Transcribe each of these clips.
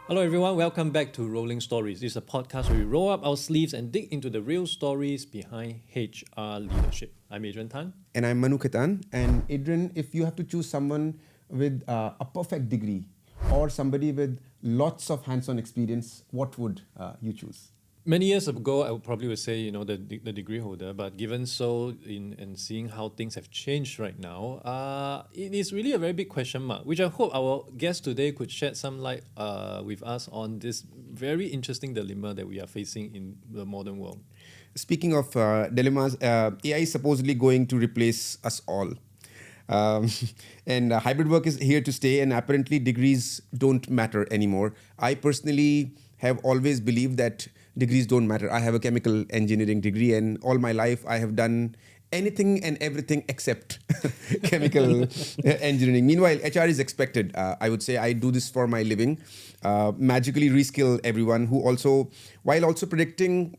Hello, everyone. Welcome back to Rolling Stories. This is a podcast where we roll up our sleeves and dig into the real stories behind HR leadership. I'm Adrian Tan. And I'm Manu Khetan. And Adrian, if you have to choose someone with a perfect degree or somebody with lots of hands-on experience, what would you choose? Many years ago, I would probably would say, the degree holder, but given so and seeing how things have changed right now, it is really a very big question mark, which I hope our guest today could shed some light with us on this very interesting dilemma that we are facing in the modern world. Speaking of dilemmas, AI is supposedly going to replace us all. Um, and hybrid work is here to stay, and apparently degrees don't matter anymore. I personally have always believed that degrees don't matter. I have a chemical engineering degree, and all my life I have done anything and everything except chemical engineering. Meanwhile, HR is expected. I would say I do this for my living. Magically reskill everyone who also, while also predicting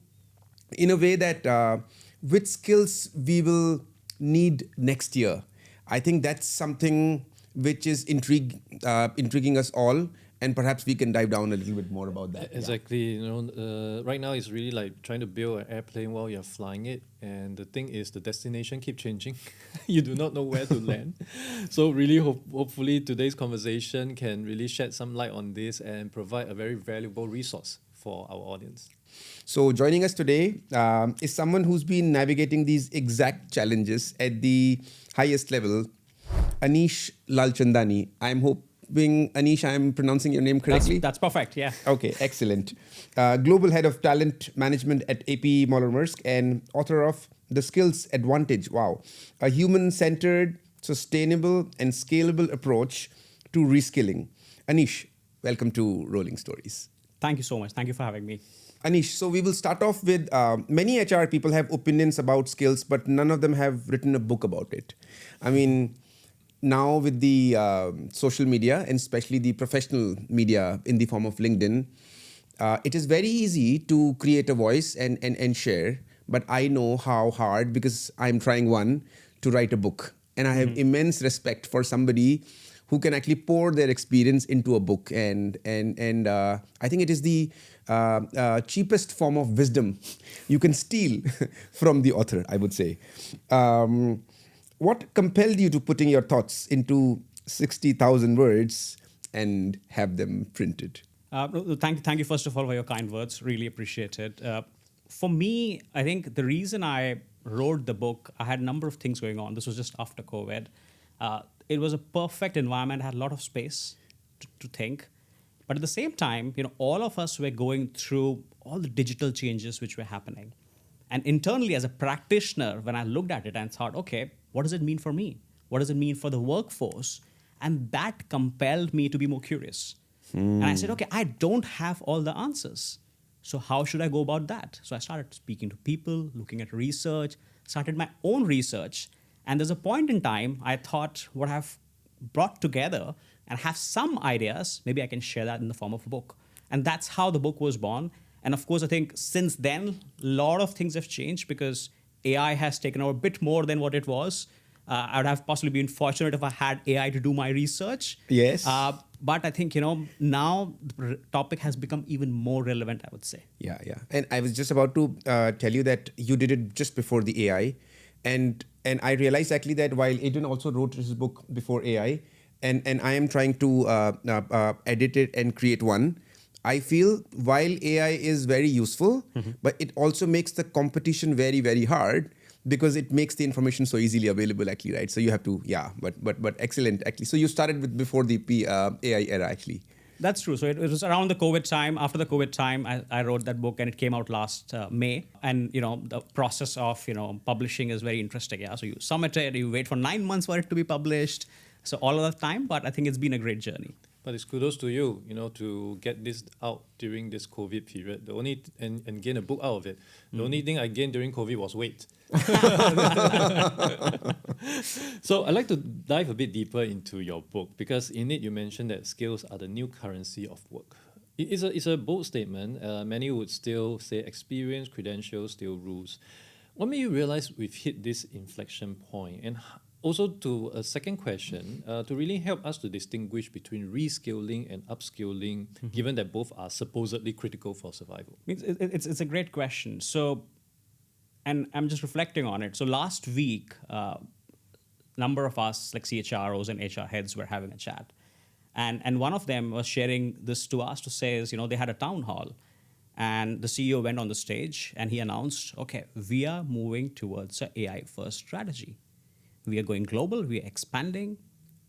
in a way that which skills we will need next year. I think that's something which is intriguing us all, and perhaps we can dive down a little bit more about that. Exactly. Right now it's really like trying to build an airplane while you're flying it, and the thing is the destination keep changing. You do not know where to land. So really, hopefully today's conversation can really shed some light on this and provide a very valuable resource for our audience. So joining us today is someone who's been navigating these exact challenges at the highest level, Anish Lalchandani. I'm hoping, Anish, I'm pronouncing your name correctly. That's perfect, yeah. Okay, excellent. Global Head of Talent Management at AP Moller Maersk and author of The Skills Advantage. Wow. A human-centered, sustainable and scalable approach to reskilling. Anish, welcome to Rolling Stories. Thank you so much. Thank you for having me. Anish, so we will start off with many HR people have opinions about skills, but none of them have written a book about it. I mean, now with the social media and especially the professional media in the form of LinkedIn, it is very easy to create a voice and share. But I know how hard, because I'm trying to write a book. And I have immense respect for somebody who can actually pour their experience into a book. And I think it is the cheapest form of wisdom you can steal from the author, I would say. What compelled you to putting your thoughts into 60,000 words and have them printed? Thank you first of all for your kind words. Really appreciate it. For me, I think the reason I wrote the book, I had a number of things going on. This was just after COVID. It was a perfect environment. I had a lot of space to think. But at the same time, all of us were going through all the digital changes which were happening. And internally, as a practitioner, when I looked at it and thought, okay, what does it mean for me? What does it mean for the workforce? And that compelled me to be more curious. And I said, okay, I don't have all the answers. So how should I go about that? So I started speaking to people, looking at research, started my own research. And there's a point in time I thought what I've brought together and have some ideas, maybe I can share that in the form of a book. And that's how the book was born. And of course, I think since then, a lot of things have changed because AI has taken over a bit more than what it was. I would have possibly been fortunate if I had AI to do my research. Yes. But I think, now the topic has become even more relevant, I would say. Yeah. And I was just about to tell you that you did it just before the AI. And I realized actually that while Adrian also wrote his book before AI, and I am trying to edit it and create one, I feel while AI is very useful, but it also makes the competition very, very hard because it makes the information so easily available actually, right? So you have to, but excellent actually. So you started with before the AI era actually. That's true. So it was around the COVID time. After the COVID time, I wrote that book and it came out last May. And, the process of, publishing is very interesting. Yeah. So you submit it, you wait for 9 months for it to be published. So all of that time, but I think it's been a great journey. But it's kudos to you, to get this out during this COVID period. The only and gain a book out of it. The only thing I gained during COVID was weight. So I'd like to dive a bit deeper into your book because in it you mentioned that skills are the new currency of work. It's a bold statement. Many would still say experience, credentials still rules. What made you realize we've hit this inflection point, and also to a second question, to really help us to distinguish between reskilling and upskilling, given that both are supposedly critical for survival. It's a great question. So, and I'm just reflecting on it. So last week, number of us like CHROs and HR heads were having a chat, and one of them was sharing this to us to say is, they had a town hall, and the CEO went on the stage and he announced, okay, we are moving towards an AI first strategy. We are going global, we are expanding,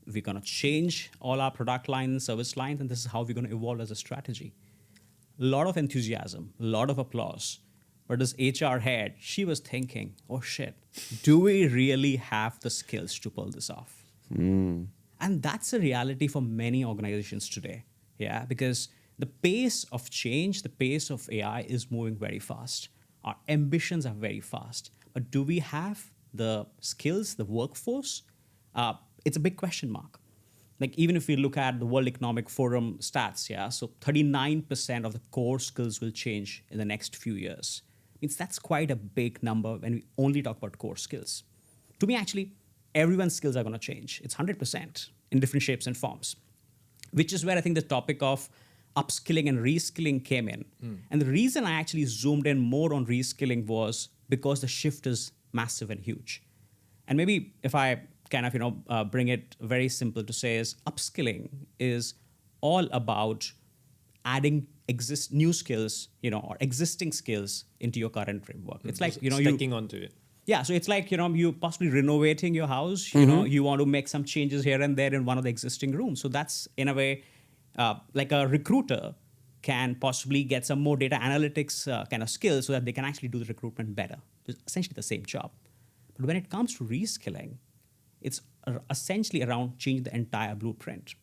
we're going to change all our product lines, service lines, and this is how we're going to evolve as a strategy. A lot of enthusiasm, a lot of applause. But this HR head, she was thinking, oh shit, do we really have the skills to pull this off? And that's a reality for many organizations today. Yeah, because the pace of change, the pace of AI is moving very fast. Our ambitions are very fast. But do we have the skills, the workforce? It's a big question mark. Like even if we look at the World Economic Forum stats, yeah, so 39% of the core skills will change in the next few years. Means that's quite a big number when we only talk about core skills. To me, actually, everyone's skills are going to change. It's 100% in different shapes and forms, which is where I think the topic of upskilling and reskilling came in. And the reason I actually zoomed in more on reskilling was because the shift is massive and huge. And maybe if I kind of bring it very simple to say is upskilling is all about adding new skills, or existing skills into your current framework. It's like stacking onto it. Yeah, so it's like you possibly renovating your house. You want to make some changes here and there in one of the existing rooms. So that's in a way like a recruiter can possibly get some more data analytics kind of skills so that they can actually do the recruitment better. It's essentially the same job. But when it comes to reskilling, it's essentially around changing the entire blueprint.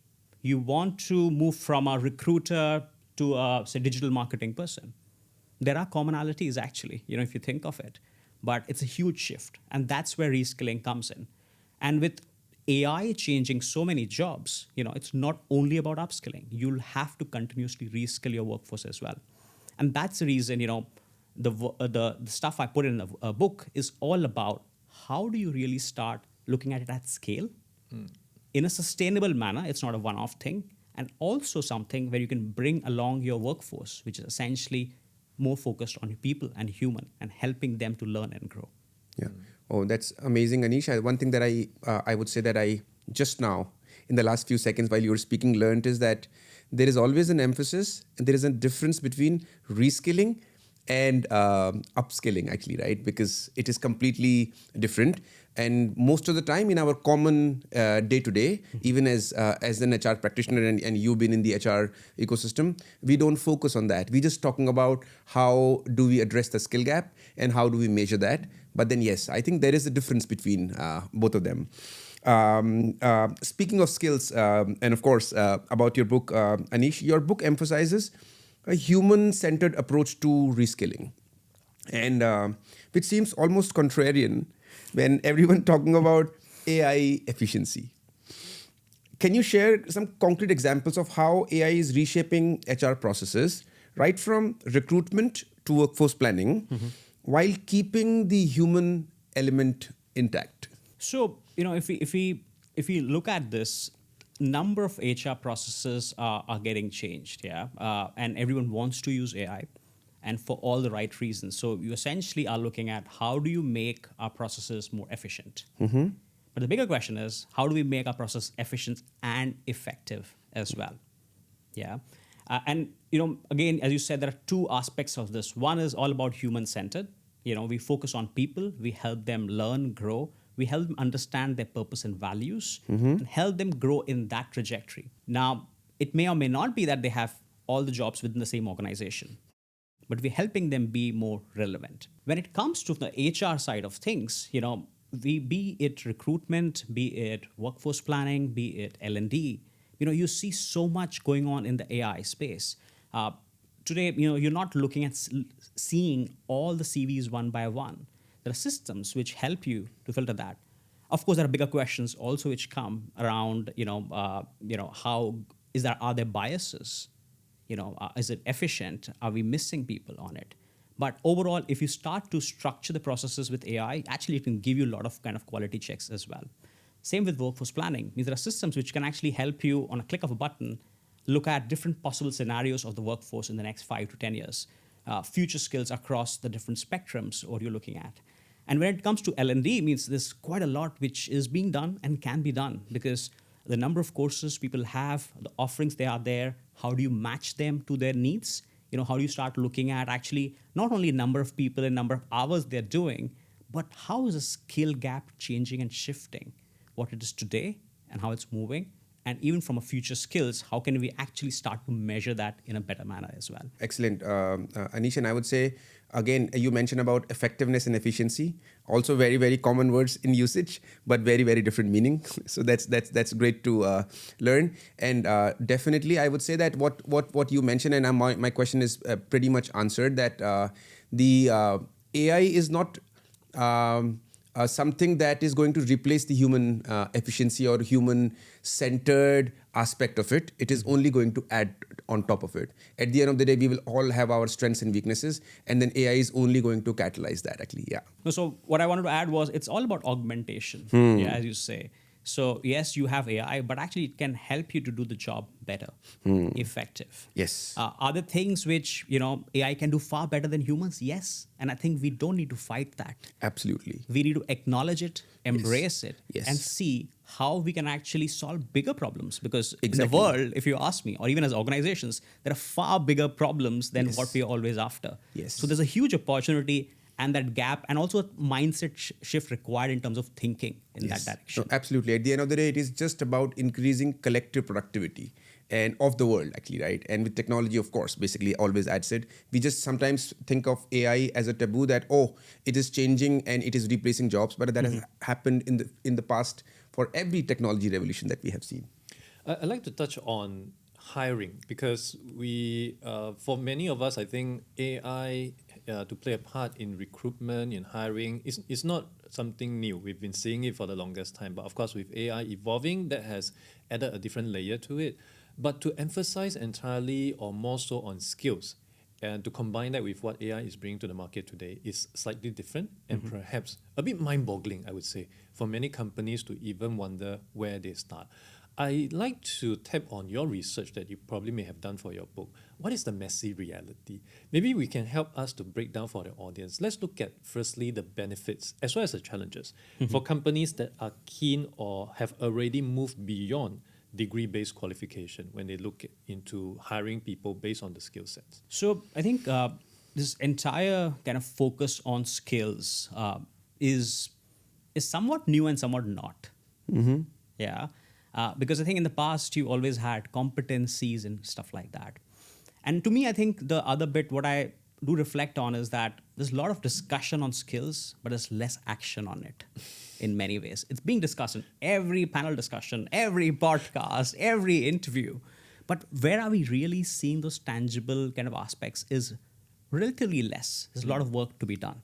You want to move from a recruiter to a, say, digital marketing person. There are commonalities actually, if you think of it, but it's a huge shift. And that's where reskilling comes in. And with AI changing so many jobs, it's not only about upskilling. You'll have to continuously reskill your workforce as well. And that's the reason, the stuff I put in the book is all about how do you really start looking at it at scale in a sustainable manner. It's not a one-off thing. And also something where you can bring along your workforce, which is essentially more focused on people and human and helping them to learn and grow. Yeah. Oh, that's amazing, Anish. One thing that I would say that I just now, in the last few seconds while you were speaking, learned is that there is always an emphasis and there is a difference between reskilling and upskilling, actually, right? Because it is completely different. And most of the time in our common day-to-day, even as an HR practitioner and you've been in the HR ecosystem, we don't focus on that. We're just talking about how do we address the skill gap and how do we measure that. But then, yes, I think there is a difference between both of them. Speaking of skills, and of course, about your book, Anish, your book emphasizes a human-centered approach to reskilling, and which seems almost contrarian when everyone talking about AI efficiency. Can you share some concrete examples of how AI is reshaping HR processes, right from recruitment to workforce planning, while keeping the human element intact? So, if we look at this, number of HR processes are getting changed, yeah, and everyone wants to use AI, and for all the right reasons. So you essentially are looking at how do you make our processes more efficient. But the bigger question is how do we make our process efficient and effective as well, yeah. And again, as you said, there are two aspects of this. One is all about human-centered. We focus on people, we help them learn, grow. We help them understand their purpose and values and help them grow in that trajectory. Now, it may or may not be that they have all the jobs within the same organization, but we're helping them be more relevant. When it comes to the HR side of things, be it recruitment, be it workforce planning, be it L&D, you see so much going on in the AI space. Today, you're not looking at seeing all the CVs one by one. There are systems which help you to filter that. Of course, there are bigger questions also which come around, how are there biases? Is it efficient? Are we missing people on it? But overall, if you start to structure the processes with AI, actually it can give you a lot of kind of quality checks as well. Same with workforce planning. Means there are systems which can actually help you on a click of a button look at different possible scenarios of the workforce in the next 5 to 10 years, future skills across the different spectrums what you're looking at. And when it comes to L&D, means there's quite a lot which is being done and can be done because the number of courses people have, the offerings they are there, how do you match them to their needs? How do you start looking at actually not only number of people and number of hours they're doing, but how is the skill gap changing and shifting? What it is today and how it's moving. And even from a future skills, how can we actually start to measure that in a better manner as well? Excellent. Anish, and I would say, again, you mentioned about effectiveness and efficiency, also very, very common words in usage, but very, very different meaning. So that's great to learn. And definitely, I would say that what you mentioned, and my question is pretty much answered, that the AI is not something that is going to replace the human efficiency or human-centered aspect of it. It is only going to add on top of it. At the end of the day, we will all have our strengths and weaknesses, and then AI is only going to catalyze that, actually. Yeah. So what I wanted to add was it's all about augmentation, yeah, as you say. So yes, you have AI, but actually it can help you to do the job better, effective. Yes. Are there things which AI can do far better than humans? Yes, and I think we don't need to fight that. Absolutely. We need to acknowledge it, embrace it, Yes. and see how we can actually solve bigger problems. Because in Exactly. the world, if you ask me, or even as organizations, there are far bigger problems than Yes. what we are always after. Yes. So there's a huge opportunity and that gap, and also a mindset shift required in terms of thinking in that direction. No, absolutely. At the end of the day, it is just about increasing collective productivity and of the world, actually, right? And with technology, of course, basically always adds it. We just sometimes think of AI as a taboo that, it is changing and it is replacing jobs, but that has happened in the past for every technology revolution that we have seen. I'd like to touch on hiring because for many of us, I think AI to play a part in recruitment, in hiring, is not something new. We've been seeing it for the longest time. But of course, with AI evolving, that has added a different layer to it. But to emphasize entirely or more so on skills and to combine that with what AI is bringing to the market today is slightly different and perhaps a bit mind-boggling, I would say, for many companies to even wonder where they start. I'd like to tap on your research that you probably may have done for your book. What is the messy reality? Maybe we can help us to break down for the audience. Let's look at, firstly, the benefits as well as the challenges for companies that are keen or have already moved beyond degree-based qualification when they look into hiring people based on the skill sets. So I think this entire kind of focus on skills is somewhat new and somewhat not. Yeah. Because I think in the past, you always had competencies and stuff like that. And to me, I think the other bit, what I do reflect on is that there's a lot of discussion on skills, but there's less action on it in many ways. It's being discussed in every panel discussion, every podcast, every interview. But where are we really seeing those tangible kind of aspects is relatively less. There's a lot of work to be done.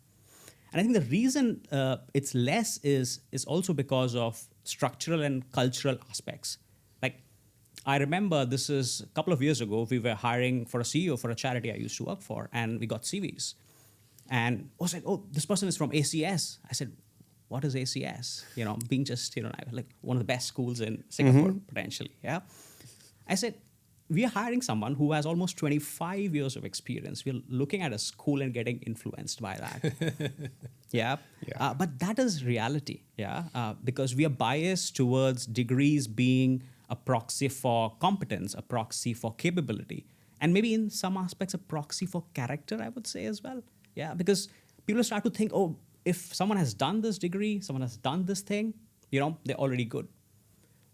And I think the reason it's less is also because of structural and cultural aspects. Like, I remember this is a couple of years ago, we were hiring for a CEO for a charity I used to work for, and we got CVs. And I was like, this person is from ACS. I said, what is ACS? Being just, like one of the best schools in Singapore, potentially, yeah? I said, we are hiring someone who has almost 25 years of experience. We're looking at a school and getting influenced by that. Yeah. But that is reality. Yeah. Because we are biased towards degrees being a proxy for competence, a proxy for capability, and maybe in some aspects, a proxy for character, I would say as well. Yeah. Because people start to think, if someone has done this degree, someone has done this thing, they're already good.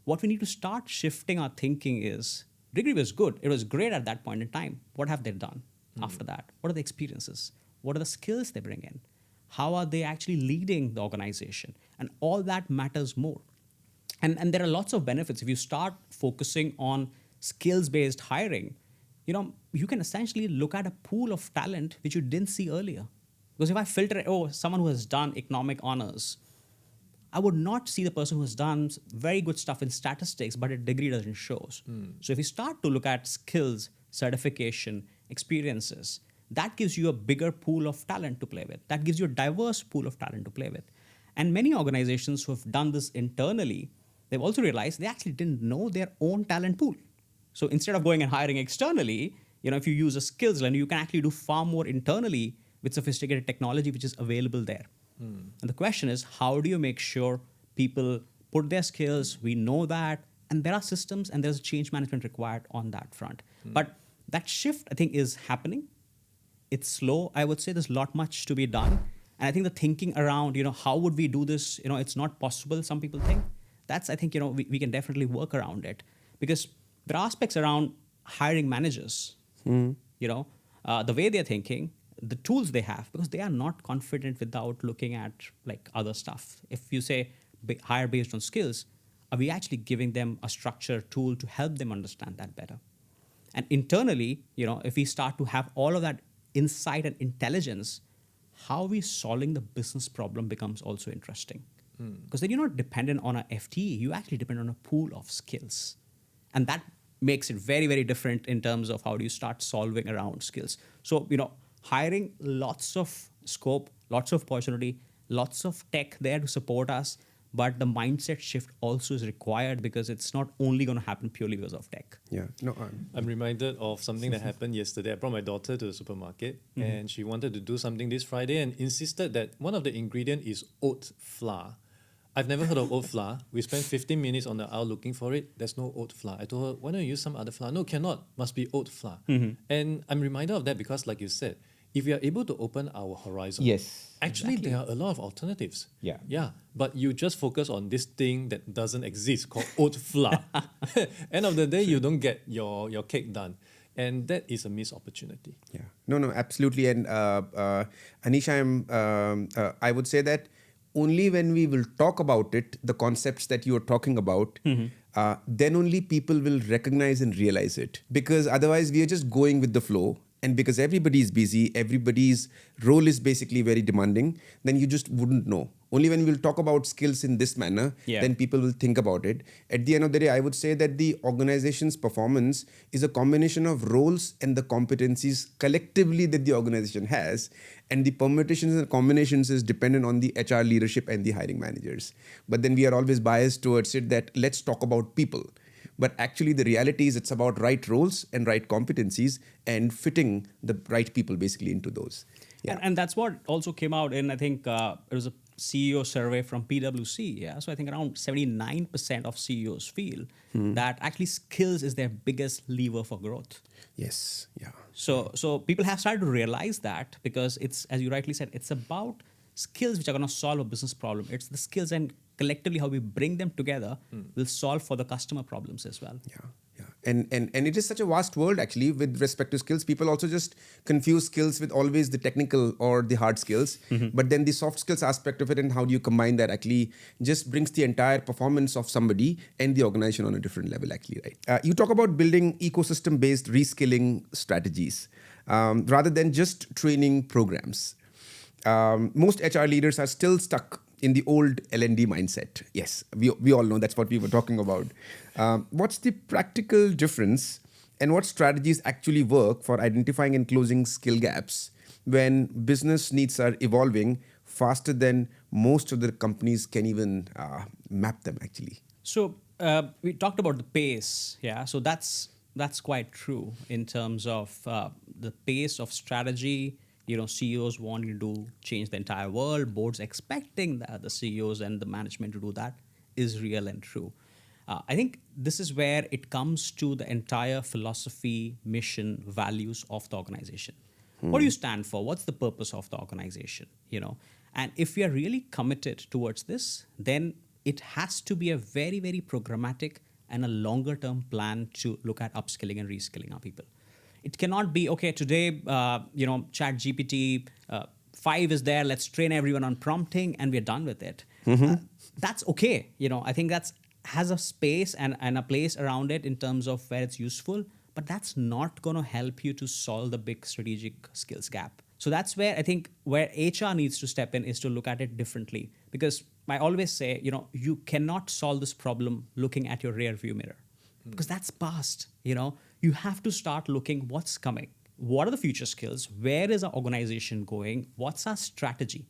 What we need to start shifting our thinking is, degree was good. It was great at that point in time. What have they done after that? What are the experiences? What are the skills they bring in? How are they actually leading the organization? And all that matters more. And there are lots of benefits. If you start focusing on skills-based hiring, you can essentially look at a pool of talent which you didn't see earlier. Because if I filter, someone who has done economic honors, I would not see the person who has done very good stuff in statistics, but a degree doesn't show. So if you start to look at skills, certification, experiences, that gives you a bigger pool of talent to play with. That gives you a diverse pool of talent to play with. And many organizations who have done this internally they've also realized they actually didn't know their own talent pool. So instead of going and hiring externally, if you use a skills lens, you can actually do far more internally with sophisticated technology which is available there. And the question is, how do you make sure people put their skills, we know that, and there are systems and there's change management required on that front. But that shift, I think, is happening. It's slow, I would say. There's a lot much to be done. And I think the thinking around, how would we do this? It's not possible, some people think. That's, I think, we can definitely work around it. Because there are aspects around hiring managers, the way they're thinking, the tools they have, because they are not confident without looking at like other stuff. If you say hire based on skills, are we actually giving them a structured tool to help them understand that better? And internally, if we start to have all of that insight and intelligence, how we solving the business problem becomes also interesting. Because then you're not dependent on a FTE, you actually depend on a pool of skills. And that makes it very, very different in terms of how do you start solving around skills. So, hiring lots of scope, lots of opportunity, lots of tech there to support us, but the mindset shift also is required because it's not only going to happen purely because of tech. Yeah, no, I'm reminded of something that happened yesterday. I brought my daughter to the supermarket and she wanted to do something this Friday and insisted that one of the ingredients is oat flour. I've never heard of oat flour. We spent 15 minutes on the aisle looking for it. There's no oat flour. I told her, why don't you use some other flour? No, cannot. Must be oat flour. And I'm reminded of that because, like you said, if we are able to open our horizon, yes, actually there are a lot of alternatives. Yeah. But you just focus on this thing that doesn't exist called oat flour. End of the day, you don't get your cake done. And that is a missed opportunity. Yeah, no, absolutely. And Anish, I would say that only when we will talk about it, the concepts that you are talking about, then only people will recognize and realize it. Because otherwise we are just going with the flow. And because everybody is busy, everybody's role is basically very demanding, then you just wouldn't know. Only when we'll talk about skills in this manner, then people will think about it. At the end of the day, I would say that the organization's performance is a combination of roles and the competencies collectively that the organization has. And the permutations and combinations is dependent on the HR leadership and the hiring managers. But then we are always biased towards it that let's talk about people. But actually, the reality is it's about right roles and right competencies and fitting the right people basically into those. Yeah. And that's what also came out in, I think, it was a CEO survey from PwC. Yeah. So I think around 79% of CEOs feel that actually skills is their biggest lever for growth. Yes. Yeah. So people have started to realize that because it's, as you rightly said, it's about skills which are going to solve a business problem. It's the skills and collectively how we bring them together will solve for the customer problems as well. Yeah. And it is such a vast world actually with respect to skills. People also just confuse skills with always the technical or the hard skills. But then the soft skills aspect of it and how do you combine that actually just brings the entire performance of somebody and the organization on a different level actually, right? You talk about building ecosystem-based reskilling strategies rather than just training programs. Most HR leaders are still stuck in the old L&D mindset. Yes, we all know that's what we were talking about. What's the practical difference and what strategies actually work for identifying and closing skill gaps when business needs are evolving faster than most of the companies can even map them actually? So we talked about the pace. Yeah, so that's quite true in terms of the pace of strategy. CEOs wanting to change the entire world, boards expecting the CEOs and the management to do that is real and true. I think this is where it comes to the entire philosophy, mission, values of the organization. What do you stand for? What's the purpose of the organization? And if we are really committed towards this, then it has to be a very, very programmatic and a longer term plan to look at upskilling and reskilling our people. It cannot be, okay, today, ChatGPT 5 is there, let's train everyone on prompting and we're done with it. That's okay. I think that's has a space and a place around it in terms of where it's useful, but that's not going to help you to solve the big strategic skills gap. So that's where I think where HR needs to step in is to look at it differently. Because I always say, you cannot solve this problem looking at your rear view mirror. Because that's past, You have to start looking what's coming. What are the future skills? Where is our organization going? What's our strategy?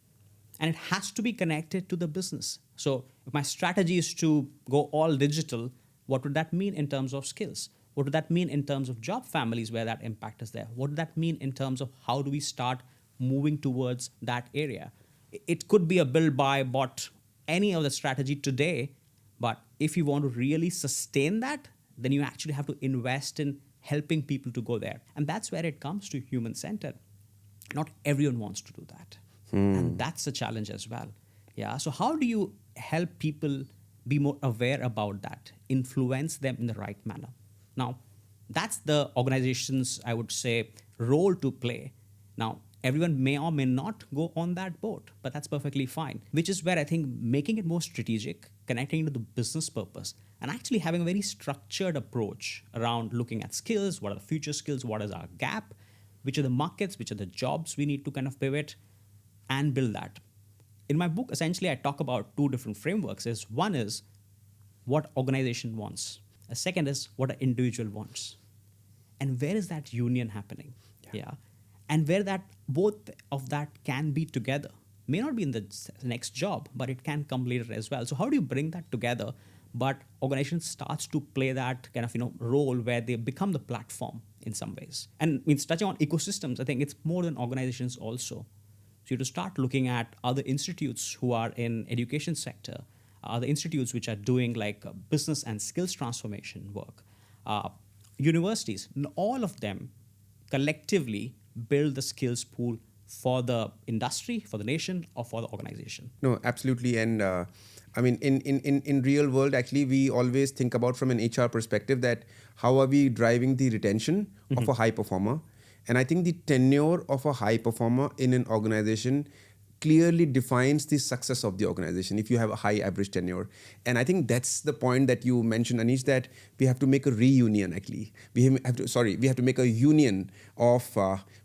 and it has to be connected to the business. So if my strategy is to go all digital, what would that mean in terms of skills? What would that mean in terms of job families where that impact is there? What would that mean in terms of how do we start moving towards that area? It could be a build, buy, bought, any of the strategy today, but if you want to really sustain that, then you actually have to invest in helping people to go there. And that's where it comes to human-centered. Not everyone wants to do that. And that's a challenge as well. Yeah. So how do you help people be more aware about that, influence them in the right manner? Now, that's the organization's, I would say, role to play. Now, everyone may or may not go on that boat, but that's perfectly fine, which is where I think making it more strategic, connecting to the business purpose, and actually having a very structured approach around looking at skills, what are the future skills, what is our gap, which are the markets, which are the jobs we need to kind of pivot and build that. In my book, essentially, I talk about two different frameworks. One is what organization wants. A second is what an individual wants. And where is that union happening? Yeah. And where that both of that can be together. May not be in the next job, but it can come later as well. So how do you bring that together? But organization starts to play that kind of role where they become the platform in some ways. And means touching on ecosystems, I think it's more than organizations also. So you have to start looking at other institutes who are in education sector, other institutes which are doing like business and skills transformation work, universities, and all of them collectively build the skills pool for the industry, for the nation, or for the organization. No, absolutely. And I mean, in real world, actually, we always think about from an HR perspective that how are we driving the retention of a high performer? And I think the tenure of a high performer in an organization clearly defines the success of the organization if you have a high average tenure. And I think that's the point that you mentioned, Anish, that we have to make a reunion actually. We have to make a union of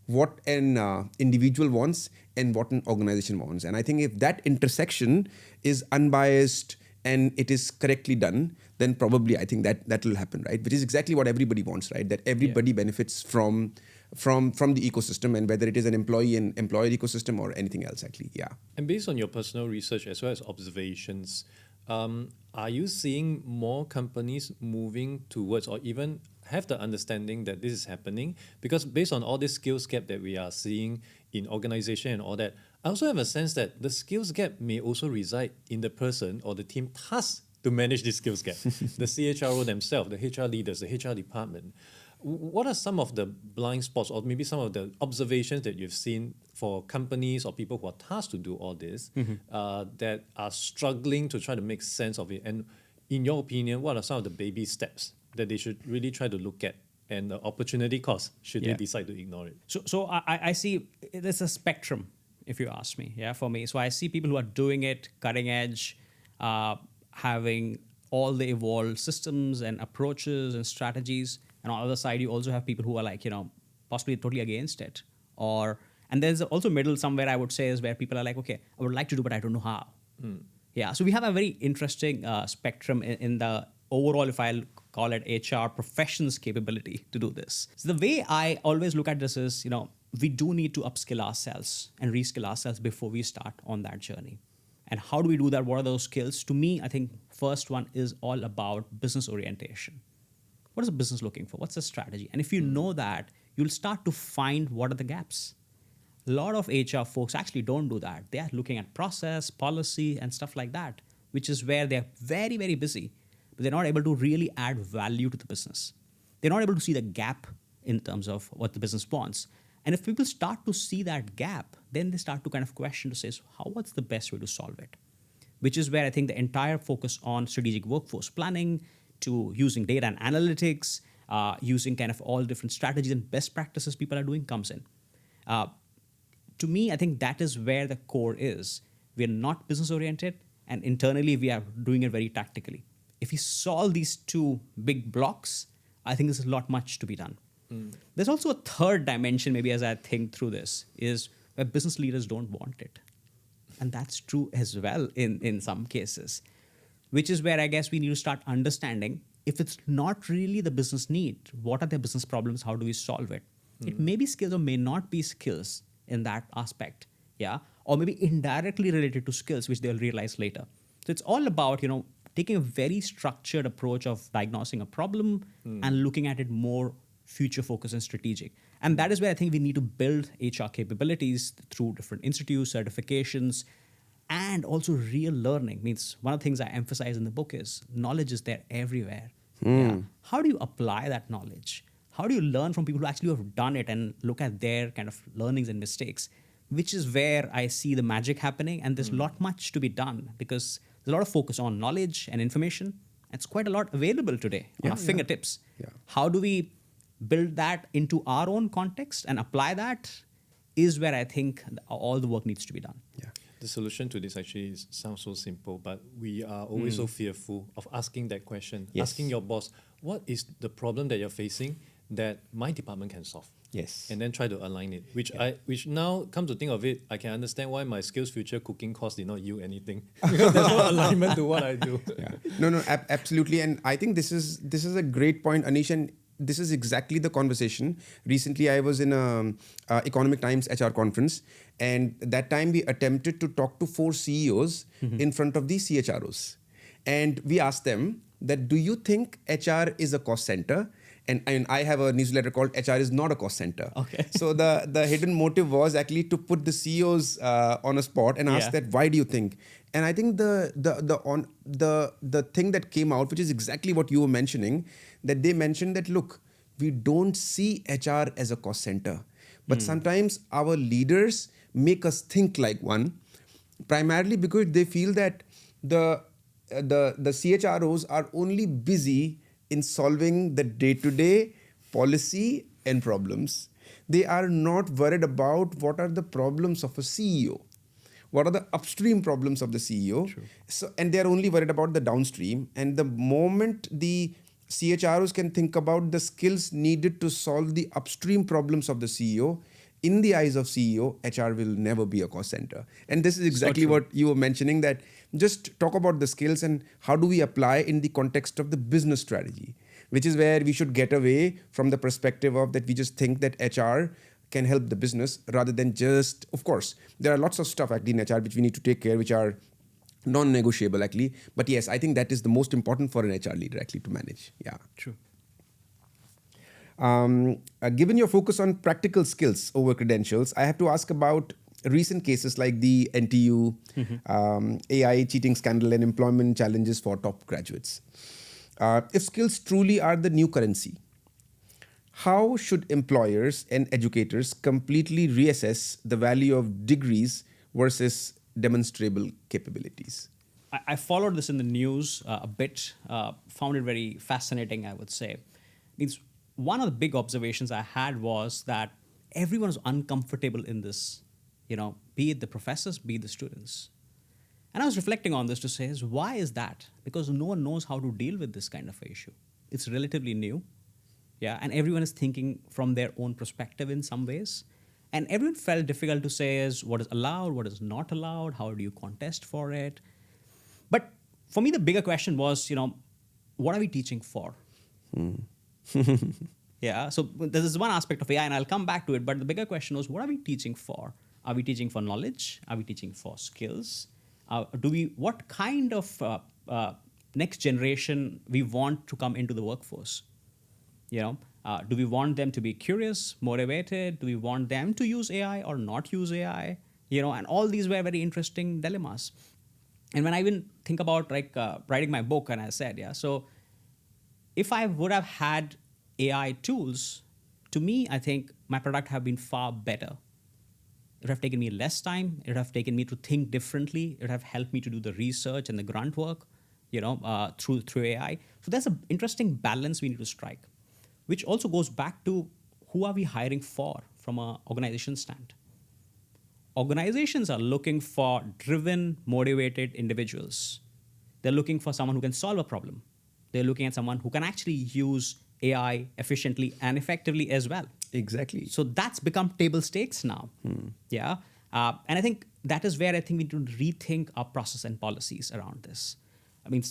what an individual wants and what an organization wants. And I think if that intersection is unbiased and it is correctly done, then probably I think that will happen, right? Which is exactly what everybody wants, right? That everybody benefits from the ecosystem, and whether it is an employee and employer ecosystem or anything else, actually, yeah. And based on your personal research as well as observations, are you seeing more companies moving towards or even have the understanding that this is happening? Because based on all this skills gap that we are seeing in organization and all that, I also have a sense that the skills gap may also reside in the person or the team tasked to manage this skills gap. The CHRO themselves, the HR leaders, the HR department. What are some of the blind spots or maybe some of the observations that you've seen for companies or people who are tasked to do all this that are struggling to try to make sense of it? And in your opinion, what are some of the baby steps that they should really try to look at and the opportunity cost should they decide to ignore it? So I see there's a spectrum, if you ask me, for me. So I see people who are doing it cutting edge, having all the evolved systems and approaches and strategies. And on the other side, you also have people who are like, possibly totally against it. And there's also middle somewhere, I would say, is where people are like, okay, I would like to do, but I don't know how. Yeah, so we have a very interesting spectrum in the overall, if I'll call it HR professions capability to do this. So the way I always look at this is, we do need to upskill ourselves and reskill ourselves before we start on that journey. And how do we do that? What are those skills? To me, I think first one is all about business orientation. What is a business looking for? What's the strategy? And if you know that, you'll start to find what are the gaps. A lot of HR folks actually don't do that. They are looking at process, policy, and stuff like that, which is where they're very, very busy, but they're not able to really add value to the business. They're not able to see the gap in terms of what the business wants. And if people start to see that gap, then they start to kind of question to say, so what's the best way to solve it? Which is where I think the entire focus on strategic workforce planning, to using data and analytics, using kind of all different strategies and best practices people are doing comes in. To me, I think that is where the core is. We are not business-oriented, and internally we are doing it very tactically. If we solve these two big blocks, I think there's a lot much to be done. There's also a third dimension, maybe as I think through this, is where business leaders don't want it. And that's true as well in some cases. Which is where I guess we need to start understanding if it's not really the business need, what are their business problems, how do we solve it? It may be skills or may not be skills in that aspect, or maybe indirectly related to skills, which they'll realize later. So it's all about, taking a very structured approach of diagnosing a problem and looking at it more future focused and strategic. And that is where I think we need to build HR capabilities through different institutes, certifications, and also real learning. Means one of the things I emphasize in the book is knowledge is there everywhere. Yeah. How do you apply that knowledge? How do you learn from people who actually have done it and look at their kind of learnings and mistakes? Which is where I see the magic happening. And there's a lot much to be done because there's a lot of focus on knowledge and information. It's quite a lot available today on our fingertips. Yeah. How do we build that into our own context and apply that is where I think all the work needs to be done. Yeah. The solution to this actually sounds so simple, but we are always so fearful of asking that question. Yes. Asking your boss, what is the problem that you're facing that my department can solve? Yes. And then try to align it, which now come to think of it, I can understand why my Skills Future cooking course did not yield anything. Because there's no alignment to what I do. Yeah. No, absolutely. And I think this is a great point, Anish, and this is exactly the conversation. Recently, I was in a Economic Times HR conference, and that time we attempted to talk to 4 CEOs in front of the CHROs. And we asked them that, do you think HR is a cost center? And I have a newsletter called HR is not a cost center. Okay. So the hidden motive was actually to put the CEOs on a spot and ask that, why do you think? And I think the thing that came out, which is exactly what you were mentioning, that they mentioned that, look, we don't see HR as a cost center, but sometimes our leaders make us think like one, primarily because they feel that the CHROs are only busy in solving the day-to-day policy and problems. They are not worried about what are the problems of a CEO. What are the upstream problems of the CEO? True. So, and they're only worried about the downstream. And the moment the CHROs can think about the skills needed to solve the upstream problems of the CEO, in the eyes of CEO, HR will never be a cost center. And this is exactly what you were mentioning, that just talk about the skills and how do we apply in the context of the business strategy, which is where we should get away from the perspective of that we just think that HR can help the business rather than just, of course, there are lots of stuff actually in HR which we need to take care, which are non-negotiable actually. But yes, I think that is the most important for an HR leader actually to manage. Yeah. True. Given your focus on practical skills over credentials, I have to ask about recent cases like the NTU, AI cheating scandal and employment challenges for top graduates. If skills truly are the new currency, how should employers and educators completely reassess the value of degrees versus demonstrable capabilities? I followed this in the news a bit, found it very fascinating, I would say. Means one of the big observations I had was that everyone is uncomfortable in this, be it the professors, be it the students. And I was reflecting on this to say, why is that? Because no one knows how to deal with this kind of issue. It's relatively new. Yeah, and everyone is thinking from their own perspective in some ways. And everyone felt difficult to say is what is allowed, what is not allowed, how do you contest for it? But for me, the bigger question was, what are we teaching for? Yeah, so this is one aspect of AI, and I'll come back to it. But the bigger question was, what are we teaching for? Are we teaching for knowledge? Are we teaching for skills? What kind of next generation we want to come into the workforce? Do we want them to be curious, motivated? Do we want them to use AI or not use AI? And all these were very interesting dilemmas. And when I even think about writing my book, and I said, so if I would have had AI tools, to me, I think my product have been far better. It would have taken me less time. It would have taken me to think differently. It would have helped me to do the research and the grunt work, through AI. So there's an interesting balance we need to strike, which also goes back to who are we hiring for from an organization stand. Organizations are looking for driven, motivated individuals. They're looking for someone who can solve a problem. They're looking at someone who can actually use AI efficiently and effectively as well. Exactly. So that's become table stakes now. Yeah. And I think that is where I think we need to rethink our process and policies around this. I mean,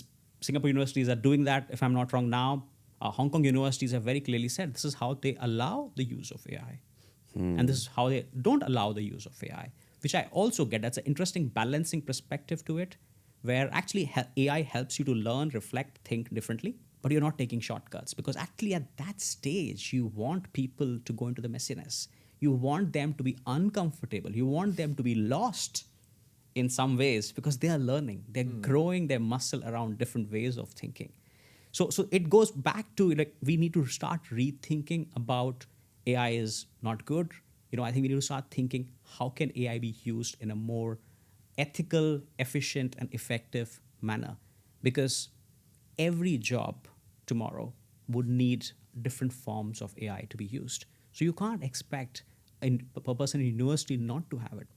Singapore universities are doing that, if I'm not wrong now. Hong Kong universities have very clearly said this is how they allow the use of AI. And this is how they don't allow the use of AI. which I also get. That's an interesting balancing perspective to it, where actually AI helps you to learn, reflect, think differently, but you're not taking shortcuts, because actually at that stage, you want people to go into the messiness. You want them to be uncomfortable. You want them to be lost in some ways, because they are learning. They're growing their muscle around different ways of thinking. So it goes back to, like, we need to start rethinking about AI is not good. I think we need to start thinking, how can AI be used in a more ethical, efficient, and effective manner? Because every job tomorrow would need different forms of AI to be used. So you can't expect a person in university not to have it.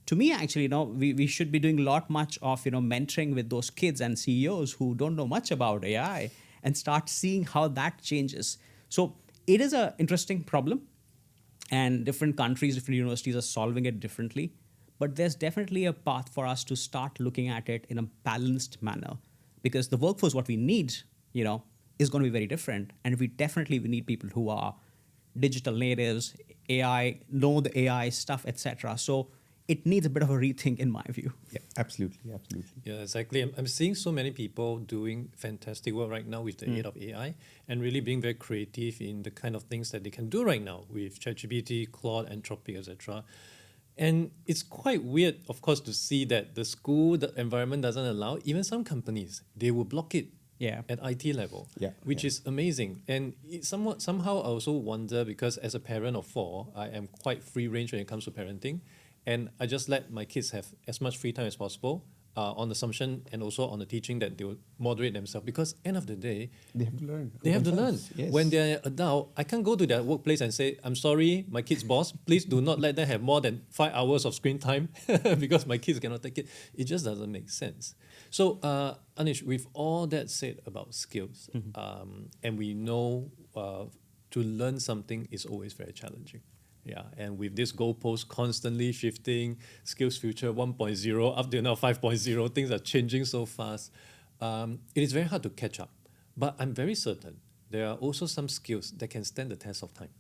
To me, actually, we should be doing a lot much of, mentoring with those kids and CEOs who don't know much about AI, and start seeing how that changes. So it is an interesting problem, and different countries, different universities are solving it differently. But there's definitely a path for us to start looking at it in a balanced manner, because the workforce, what we need, is going to be very different. And we need people who are digital natives, AI, know the AI stuff, etc. So it needs a bit of a rethink, in my view. Yeah, absolutely. Yeah, exactly. I'm seeing so many people doing fantastic work right now with the aid of AI, and really being very creative in the kind of things that they can do right now with ChatGPT, Claude, Anthropic, etc. And it's quite weird, of course, to see that the environment doesn't allow. Even some companies, they will block it. Yeah. At IT level, which Yeah. is amazing. And somehow I also wonder, because as a parent of 4, I am quite free range when it comes to parenting, and I just let my kids have as much free time as possible, on the assumption and also on the teaching that they will moderate themselves, because end of the day, They have to learn. they have to learn. themselves. Yes. When they're adult, I can't go to their workplace and say, I'm sorry, my kid's boss, please do not let them have more than 5 hours of screen time because my kids cannot take it. It just doesn't make sense. So, Anish, with all that said about skills, and we know to learn something is always very challenging. Yeah, and with this goalpost constantly shifting, skills future 1.0 up to now 5.0, things are changing so fast. It is very hard to catch up. But I'm very certain there are also some skills that can stand the test of time,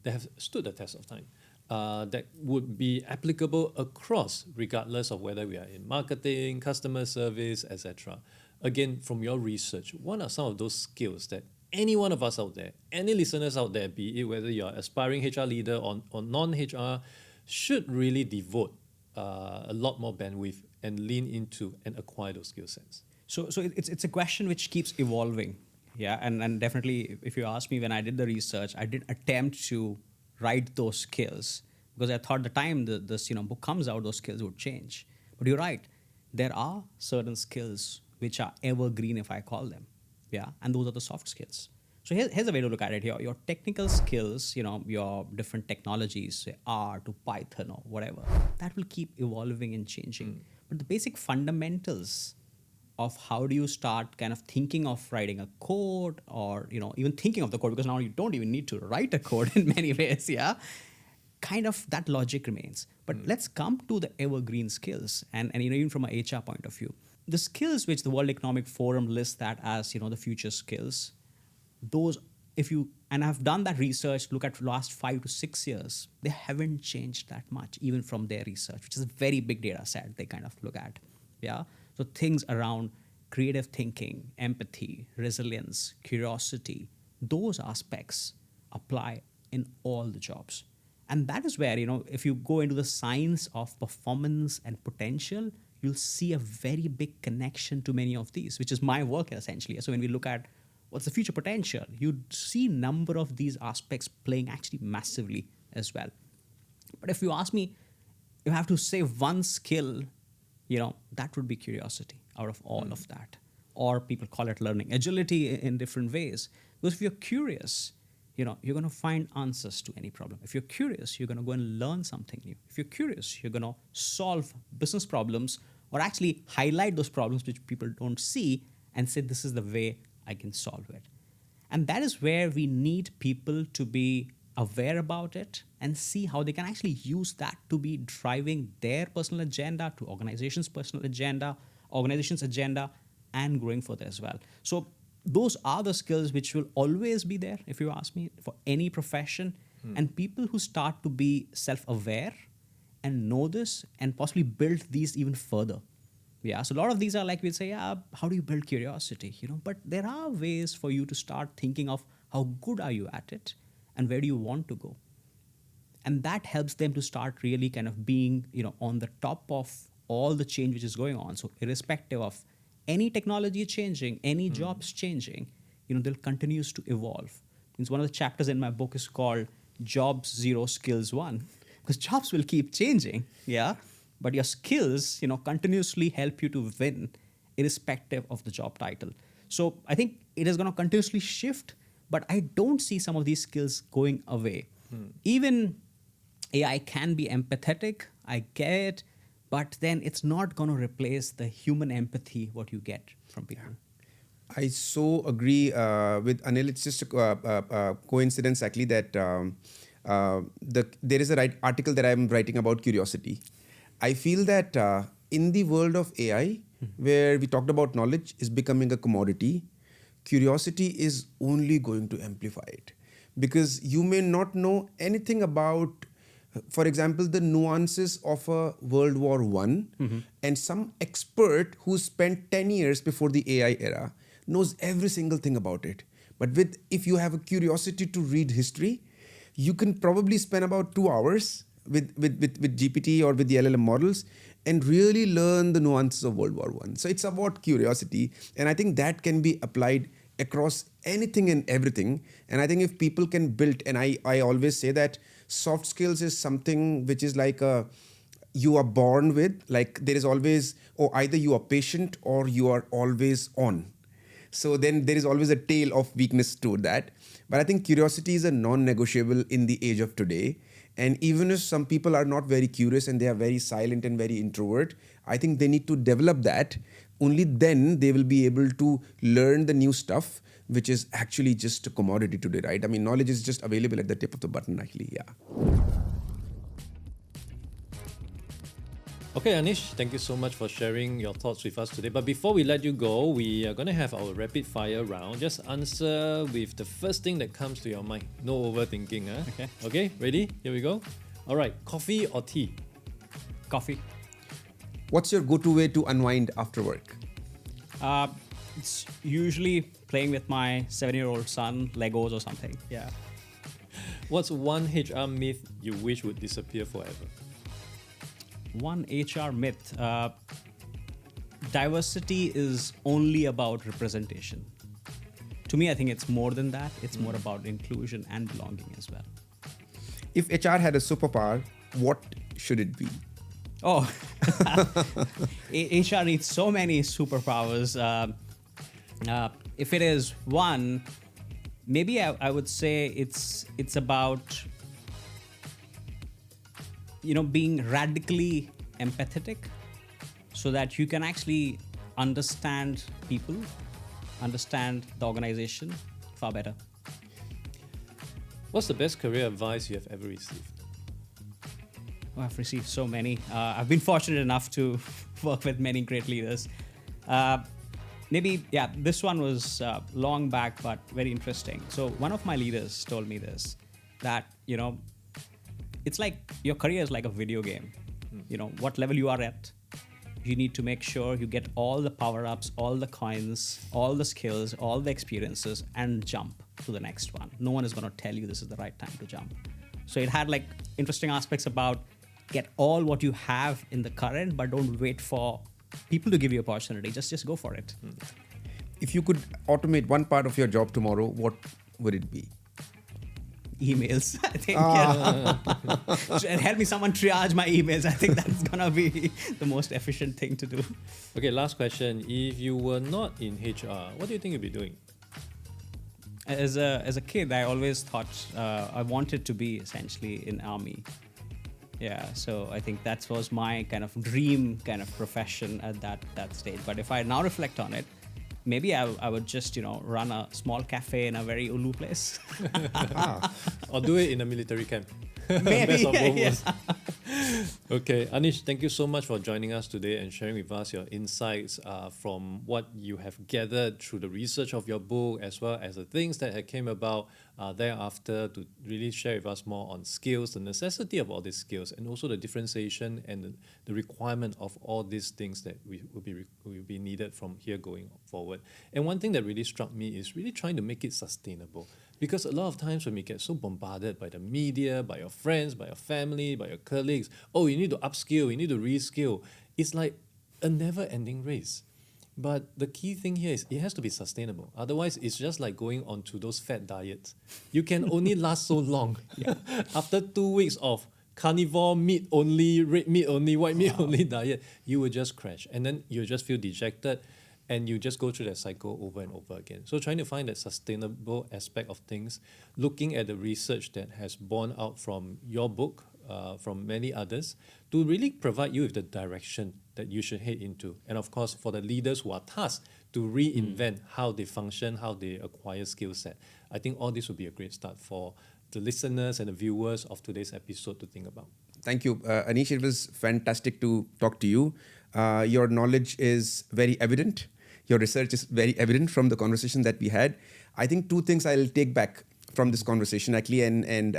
that have stood the test of time, that would be applicable across, regardless of whether we are in marketing, customer service, etc. Again, from your research, what are some of those skills that any one of us out there, any listeners out there, be it whether you're aspiring HR leader or non-HR, should really devote a lot more bandwidth and lean into and acquire those skill sets? So it's a question which keeps evolving. Yeah, and definitely, if you ask me, when I did the research, I did attempt to write those skills, because I thought the time this book comes out, those skills would change. But you're right, there are certain skills which are evergreen, if I call them. Yeah, and those are the soft skills. So here's a way to look at it here. Your technical skills, your different technologies, say R to Python or whatever, that will keep evolving and changing. But the basic fundamentals of how do you start kind of thinking of writing a code, or even thinking of the code, because now you don't even need to write a code in many ways, yeah, kind of that logic remains. But let's come to the evergreen skills, and even from an HR point of view, the skills which the World Economic Forum lists that as the future skills, those, and I've done that research, look at last 5 to 6 years, they haven't changed that much, even from their research, which is a very big data set they kind of look at. Yeah. So things around creative thinking, empathy, resilience, curiosity, those aspects apply in all the jobs. And that is where, if you go into the science of performance and potential, you'll see a very big connection to many of these, which is my work essentially. So when we look at what's the future potential, you'd see number of these aspects playing actually massively as well. But if you ask me, you have to say one skill, that would be curiosity out of all of that. Or people call it learning agility in different ways. Because if you're curious, you're going to find answers to any problem. If you're curious, you're going to go and learn something new. If you're curious, you're going to solve business problems, or actually highlight those problems which people don't see and say, this is the way I can solve it. And that is where we need people to be aware about it and see how they can actually use that to be driving their personal agenda to organization's personal agenda, organization's agenda, and growing further as well. So those are the skills which will always be there, if you ask me, for any profession. And people who start to be self-aware and know this and possibly build these even further. Yeah, so a lot of these are like we'll say, yeah, how do you build curiosity? But there are ways for you to start thinking of how good are you at it and where do you want to go. And that helps them to start really kind of being, on the top of all the change which is going on. So irrespective of any technology changing, any jobs changing, they'll continues to evolve. Means one of the chapters in my book is called Jobs Zero, Skills One, because jobs will keep changing, yeah, but your skills, continuously help you to win, irrespective of the job title. So I think it is going to continuously shift, but I don't see some of these skills going away. Even AI can be empathetic, I get it, but then it's not going to replace the human empathy what you get from people. I so agree with Anil. It's just a coincidence actually that there is a article that I'm writing about curiosity. I feel that in the world of AI, where we talked about knowledge is becoming a commodity, curiosity is only going to amplify it. Because you may not know anything about, for example, the nuances of a World War I, and some expert who spent 10 years before the AI era knows every single thing about it. But if you have a curiosity to read history, you can probably spend about 2 hours with GPT or with the LLM models and really learn the nuances of World War I. So it's about curiosity, and I think that can be applied across anything and everything. And I think if people can build, and I always say that soft skills is something which is like you are born with, like there is always, or either you are patient or you are always on. So then there is always a tail of weakness to that. But I think curiosity is a non-negotiable in the age of today. And even if some people are not very curious and they are very silent and very introvert, I think they need to develop that. Only then they will be able to learn the new stuff, which is actually just a commodity today, right? I mean, knowledge is just available at the tip of the button, actually, yeah. Okay, Anish, thank you so much for sharing your thoughts with us today. But before we let you go, we are going to have our rapid fire round. Just answer with the first thing that comes to your mind. No overthinking. Huh? Okay, ready? Here we go. All right, coffee or tea? Coffee. What's your go-to way to unwind after work? It's usually playing with my 7-year-old son, Legos or something. Yeah. What's one HR myth you wish would disappear forever? One HR myth. Diversity is only about representation. To me, I think it's more than that. It's more about inclusion and belonging as well. If HR had a superpower, what should it be? Oh, HR needs so many superpowers. If it is one, maybe I would say it's about being radically empathetic, so that you can actually understand people, understand the organization far better. What's the best career advice you have ever received? Oh, I've received so many. I've been fortunate enough to work with many great leaders. This one was long back, but very interesting. So one of my leaders told me this, that, it's like your career is like a video game. What level you are at, you need to make sure you get all the power-ups, all the coins, all the skills, all the experiences, and jump to the next one. No one is going to tell you this is the right time to jump. So it had like interesting aspects about get all what you have in the current, but don't wait for people to give you opportunity. Just go for it. If you could automate one part of your job tomorrow, what would it be? Emails, I think. Yeah. Help me someone triage my emails. I think that's gonna be the most efficient thing to do. Okay, last question. If you were not in HR, what do you think you'd be doing? As a kid, I always thought I wanted to be essentially in army. Yeah, so I think that was my kind of dream kind of profession at that stage. But if I now reflect on it, maybe I would just, run a small cafe in a very Ulu place. Or do it in a military camp. Maybe. Best of both Yeah. worlds. Okay, Anish, thank you so much for joining us today and sharing with us your insights from what you have gathered through the research of your book, as well as the things that had came about thereafter, to really share with us more on skills, the necessity of all these skills, and also the differentiation and the requirement of all these things that will be needed from here going forward. And one thing that really struck me is really trying to make it sustainable. Because a lot of times when we get so bombarded by the media, by your friends, by your family, by your colleagues, oh, you need to upskill, you need to reskill, it's like a never-ending race. But the key thing here is it has to be sustainable. Otherwise, it's just like going onto those fat diets. You can only last so long. After 2 weeks of carnivore, meat only, red meat only, white meat only diet, you will just crash. And then you just feel dejected, and you just go through that cycle over and over again. So trying to find that sustainable aspect of things, looking at the research that has borne out from your book, from many others, to really provide you with the direction that you should head into. And of course, for the leaders who are tasked to reinvent how they function, how they acquire skill set, I think all this would be a great start for the listeners and the viewers of today's episode to think about. Thank you, Anish. It was fantastic to talk to you. Your knowledge is very evident. Your research is very evident from the conversation that we had. I think 2 things I'll take back from this conversation actually and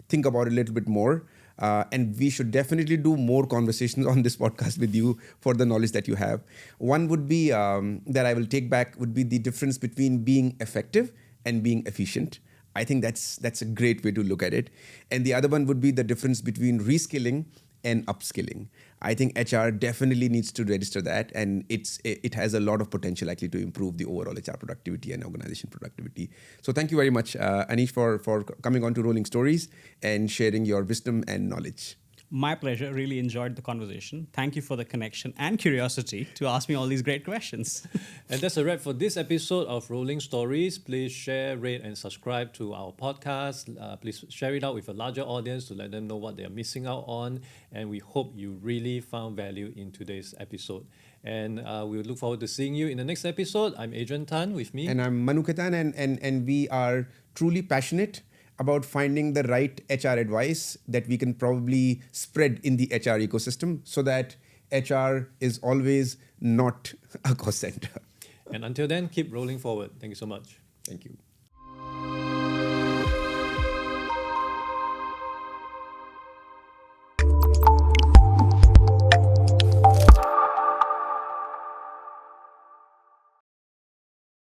think about it a little bit more. And we should definitely do more conversations on this podcast with you for the knowledge that you have. One would be that I will take back would be the difference between being effective and being efficient. I think that's a great way to look at it. And the other one would be the difference between reskilling and upskilling. I think HR definitely needs to register that, and it has a lot of potential actually to improve the overall HR productivity and organization productivity. So thank you very much, Anish, for coming on to Rolling Stories and sharing your wisdom and knowledge. My pleasure. Really enjoyed the conversation. Thank you for the connection and curiosity to ask me all these great questions. And that's a wrap for this episode of Rolling Stories. Please share, rate, and subscribe to our podcast. Please share it out with a larger audience to let them know what they are missing out on. And we hope you really found value in today's episode. And we look forward to seeing you in the next episode. I'm Adrian Tan with me. And I'm Manu Khetan, and we are truly passionate about finding the right HR advice that we can probably spread in the HR ecosystem so that HR is always not a cost center. And until then, keep rolling forward. Thank you so much. Thank you.